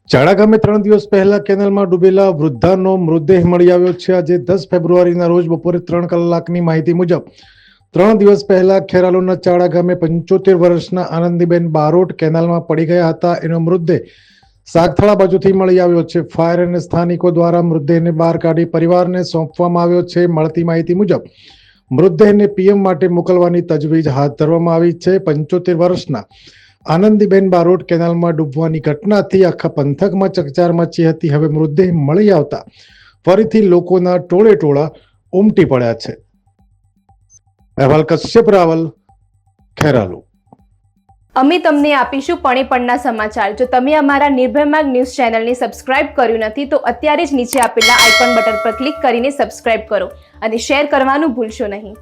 ચાડા ગામે 3 દિવસ પહેલા કેનાલમાં ડૂબેલા વૃદ્ધાનો મૃતદેહ મળી આવ્યો છે। આજે 10 ફેબ્રુઆરીના રોજ બપોરે 3 કલાકની માહિતી મુજબ 3 દિવસ પહેલા ખેરાલુના ચાડા ગામે 75 વર્ષના આનંદીબેન બારોટ કેનાલમાં પડી ગયા હતા। એનો મૃતદેહ સાગથળા બાજુથી મળી આવ્યો છે। ફાયર અને સ્થાનિકો દ્વારા મૃતદેહને બહાર કાઢી પરિવારને સોંપવામાં આવ્યો છે। મળતી માહિતી મુજબ મૃતદેહને પીએમ માટે મોકલવાની તજવીજ હાથ ધરવામાં આવી છે। 75 વર્ષના આનંદીબેન બારોટ કેનાલમાં ડૂબવાની ઘટનાથી આખા પંથકમાં ચકચાર મચી હતી। હવે મૃતદેહ મળી આવતા ફરીથી લોકોના ટોળે ટોળા ઉમટી પડ્યા છે। અહેવાલ કશ્યપ રાવલ, ખેરાલુ। અમે તમને આપીશું પળેપળના સમાચાર। જો તમે અમારા નિર્ભય માર્ગ ન્યૂઝ ચેનલને સબસ્ક્રાઇબ કર્યું નથી તો અત્યારે જ નીચે આપેલા આઇકોન બટન પર ક્લિક કરીને સબસ્ક્રાઇબ કરો અને શેર કરવાનું ભૂલશો નહીં।